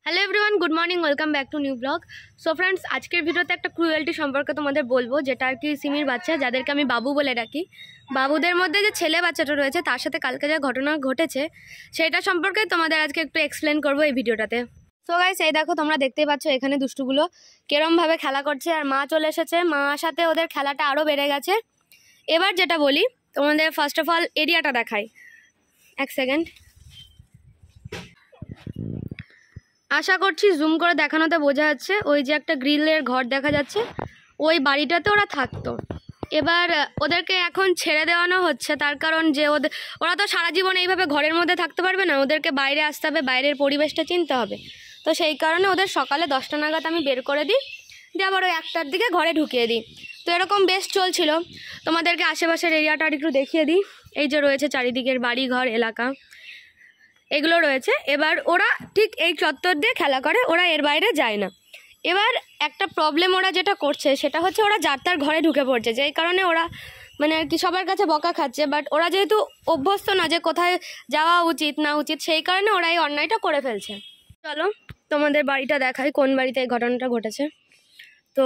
Hello everyone, good morning, welcome back to new blog. So friends, আজকের ভিডিওতে একটা cruelty সম্পর্কে তোমাদের বলবো, যেটা আর কি সিমির বাচ্চা, যাদেরকে আমি বাবু বলে ডাকি। বাবুদের মধ্যে যে ছেলে বাচ্চাটা রয়েছে তার সাথে কালকে যে ঘটনা ঘটেছে সেটা সম্পর্কে তোমাদের আজকে একটু এক্সপ্লেন করবো এই ভিডিওটাতে। সো গাইস, এই দেখো, তোমরা দেখতেই পাচ্ছ এখানে দুষ্টুগুলো কেরমভাবে খেলা করছে, আর মা চলে এসেছে। মার সাথে ওদের খেলাটা আরও বেড়ে গেছে। এবার যেটা বলি তোমাদের, ফার্স্ট অফ অল এরিয়াটা দেখাই, এক সেকেন্ড। আশা করছি জুম করে দেখানোতে বোঝা যাচ্ছে, ওই যে একটা গ্রিলের ঘর দেখা যাচ্ছে, ওই বাড়িটাতে ওরা থাকতো। এবার ওদেরকে এখন ছেড়ে দেওয়ানো হচ্ছে, তার কারণ যে ওরা তো সারা জীবন এইভাবে ঘরের মধ্যে থাকতে পারবে না, ওদেরকে বাইরে আসতে হবে, বাইরের পরিবেশটা চিনতে হবে। তো সেই কারণে ওদের সকালে 10টা নাগাদ আমি বের করে দিই, দিয়ে আবার ওই 1টার দিকে ঘরে ঢুকিয়ে দিই। তো এরকম বেশ চলছিল। তোমাদেরকে আশেপাশের এরিয়াটা একটু দেখিয়ে দিই। এই যে রয়েছে চারিদিকের বাড়ি ঘর এলাকা, এগুলো রয়েছে। এবার ওরা ঠিক এই চত্বর দিয়ে খেলা করে, ওরা এর বাইরে যায় না। এবার একটা প্রবলেম ওরা যেটা করছে সেটা হচ্ছে, ওরা যার তার ঘরে ঢুকে পড়ছে, যেই কারণে ওরা মানে আর কি সবার কাছে বকা খাচ্ছে। বাট ওরা যেহেতু অভ্যস্ত না যে কোথায় যাওয়া উচিত না উচিত, সেই কারণে ওরা এই অন্যায়টা করে ফেলছে। চলো তোমাদের বাড়িটা দেখাই, কোন বাড়িতে এই ঘটনাটা ঘটেছে। তো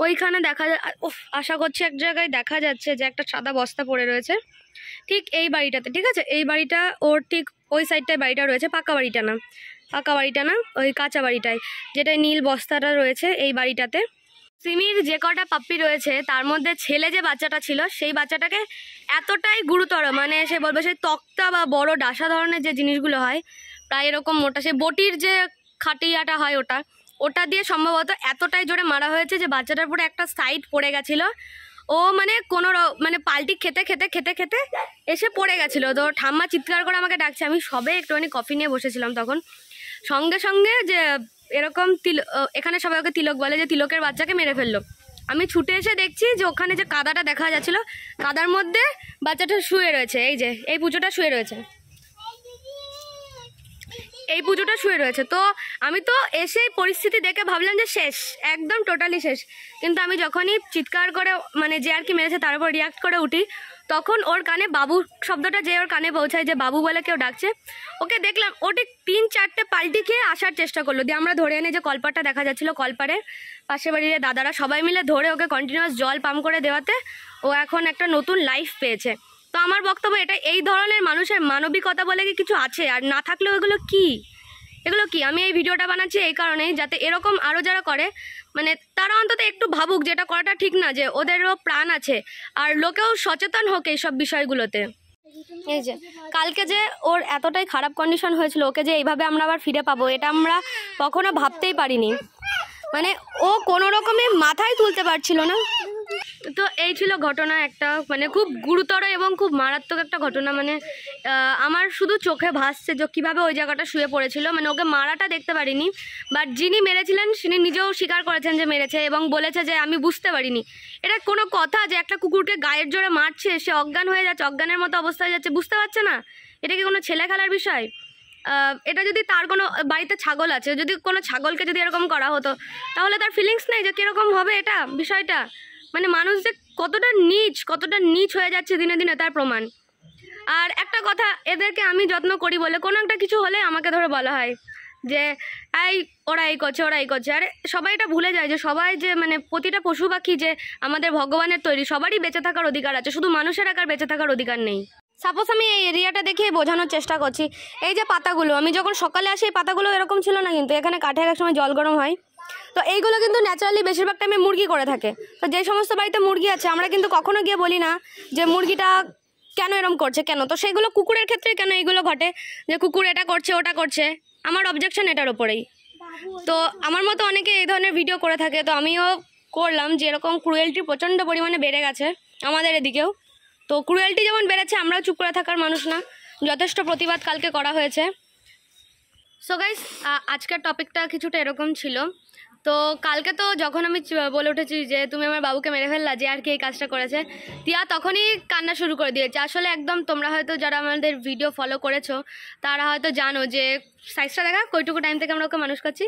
ওইখানে আশা করছি এক জায়গায় দেখা যাচ্ছে যে একটা সাদা বস্তা পড়ে রয়েছে, ঠিক এই বাড়িটাতে। ঠিক আছে, এই বাড়িটা ওর ঠিক ওই সাইডটায় বাড়িটা রয়েছে, পাকা বাড়িটা না, ওই কাঁচা বাড়িটায়, যেটা নীল বস্তাটা রয়েছে এই বাড়িটাতে। সিমির যে কটা পাপ্পি রয়েছে তার মধ্যে ছেলে যে বাচ্চাটা ছিল, সেই বাচ্চাটাকে এতটাই গুরুতর, মানে সে বলবে সেই তক্তা বা বড় ডাসা ধরনের যে জিনিসগুলো হয়, প্রায় এরকম মোটা, সে বটির যে খাটিয়াটা হয় ওটা দিয়ে সম্ভবত এতটাই জোরে মারা হয়েছে যে বাচ্চাটার পুরো একটা সাইড পড়ে গেছিলো। ও মানে মানে পাল্টি খেতে খেতে খেতে খেতে এসে পড়ে গেছিলো। তো ঠাম্মা চিৎকার করে আমাকে ডাকছে, আমি সবে একটুখানি কফি নিয়ে বসেছিলাম তখন, সঙ্গে সঙ্গে যে এরকম এখানে সবাই ওকে তিলক বলে, যে তিলকের বাচ্চাকে মেরে ফেললো। আমি ছুটে এসে দেখছি যে ওখানে যে কাদাটা দেখা যাচ্ছিলো, কাদার মধ্যে বাচ্চাটা শুয়ে রয়েছে, এই পুজোটা শুয়ে রয়েছে, তো আমি তো এসে পরিস্থিতি দেখে ভাবলাম যে শেষ, একদম টোটালি শেষ। কিন্তু আমি যখনই চিৎকার করে, মানে যে আর কি মেরেছে তার উপর রিয়াক্ট করে উঠি, তখন ওর কানে বাবু শব্দটা যে ওর কানে পৌঁছায়, যে বাবু বলে কেউ ডাকছে, ওকে দেখলাম ও ঠিক 3-4টে পাল্টি খেয়ে আসার চেষ্টা করলো। দিয়ে আমরা ধরে এনে, যে কলপারটা দেখা যাচ্ছিল, কলপারে পাশে বাড়ির দাদারা সবাই মিলে ধরে ওকে কন্টিনিউয়াস জল পাম্প করে দেওয়াতে ও এখন একটা নতুন লাইফ পেয়েছে। তো আমার বক্তব্য এটা, এই ধরনের মানুষের মানবিকতা বলে কি কিছু আছে? আর না থাকলেও এগুলো কি আমি এই ভিডিওটা বানাচ্ছি এই কারণেই, যাতে এরকম আরও যারা করে, মানে তারা অন্তত একটু ভাবুক যে এটা করাটা ঠিক না, যে ওদেরও প্রাণ আছে, আর লোকেও সচেতন হোক এইসব বিষয়গুলোতে। এই যে কালকে যে ওর এতটাই খারাপ কন্ডিশন হয়েছিল, ওকে যে এইভাবে আমরা আবার ফিরে পাবো, এটা আমরা কখনো ভাবতেই পারিনি। মানে ও কোনো রকমে মাথায় তুলতে পারছিল না। তো এই ছিল ঘটনা একটা, মানে খুব গুরুতর এবং খুব মারাত্মক একটা ঘটনা। মানে আমার শুধু চোখে ভাসছে যে কীভাবে ওই জায়গাটা শুয়ে পড়েছিল। মানে ওকে মারাটা দেখতে পারিনি, বাট যিনি মেরেছিলেন তিনি নিজেও স্বীকার করেছেন যে মেরেছে, এবং বলেছে যে আমি বুঝতে পারিনি। এটা কোনো কথা যে একটা কুকুরকে গায়ের জোরে মারছে, সে অজ্ঞান হয়ে যাচ্ছে, অজ্ঞানের মতো অবস্থা হয়ে যাচ্ছে, বুঝতে পারছে না? এটা কি কোনো ছেলে খেলার বিষয়? এটা যদি তার কোনো বাড়িতে ছাগল আছে, যদি কোনো ছাগলকে যদি এরকম করা হতো, তাহলে তার ফিলিংস নেই যে কীরকম হবে এটা বিষয়টা? মানে মানুষ যে কতটা নিচ হয়ে যাচ্ছে দিনে দিনে, তার প্রমাণ। আর একটা কথা, এদেরকে আমি যত্ন করি বলে কোনো একটা কিছু হলে আমাকে ধরে বলা হয় যে ওরা এই করছে। আরে সবাই এটা ভুলে যায় যে সবাই যে, মানে প্রতিটা পশু পাখি যে আমাদের ভগবানের তৈরি, সবারই বেঁচে থাকার অধিকার আছে, শুধু মানুষের একার বেঁচে থাকার অধিকার নেই। সাপোজ আমি এই এরিয়াটা দেখে বোঝানোর চেষ্টা করছি। এই যে পাতাগুলো, আমি যখন সকালে আসি এই পাতাগুলো এরকম ছিল না, কিন্তু এখানে কাঠের এক সময় জল গরম হয়। তো এইগুলো কিন্তু ন্যাচারালি বেশিরভাগ টাইমে মুরগি করে থাকে। তো যে সমস্ত বাড়িতে মুরগি আছে, আমরা কিন্তু কখনো গিয়ে বলি না যে মুরগিটা কেন এরম করছে, কেন। তো সেগুলো কুকুরের ক্ষেত্রে কেন এইগুলো ঘটে, যে কুকুর এটা করছে ওটা করছে? আমার অবজেকশন এটার ওপরেই। তো আমার মতো অনেকে এই ধরনের ভিডিও করে থাকে, তো আমিও করলাম যে এরকম ক্রুয়েলটি প্রচণ্ড পরিমাণে বেড়ে গেছে আমাদের এদিকেও। তো ক্রুয়েলটি যেমন বেড়েছে, আমরাও চুপ করে থাকার মানুষ না, যথেষ্ট প্রতিবাদ কালকে করা হয়েছে। সো গাইস, আজকের টপিকটা কিছুটা এরকম ছিল। তো কালকে তো যখন আমি বলে উঠেছি যে তুমি আমার বাবুকে মেরে ফেললা, যে আর কি এই কাজটা করেছে, তিয়া তখনই কান্না শুরু করে দিয়েছে। আসলে একদম তোমরা হয়তো যারা আমাদের ভিডিও ফলো করেছো তারা হয়তো জানো যে সাইজটা দেখা, কইটুকু টাইম থেকে আমরা ওকে মানুষ করছি,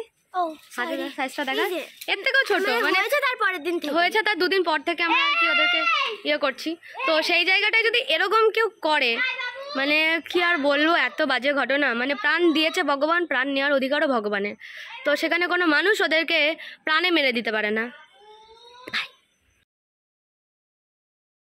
সাইজটা দেখা এর থেকেও ছোট, মানে হয়েছে তার 2 দিন পর থেকে আমরা আর কি ওদেরকে ইয়ে করছি। তো সেই জায়গাটায় যদি এরকম কেউ করে, মানে কি আর বলবো, এত বাজে ঘটনা। মানে প্রাণ দিয়েছে ভগবান, প্রাণ নেওয়ার অধিকারও ভগবানের, তো সেখানে কোনো মানুষ ওদেরকে প্রাণে মেরে দিতে পারে না।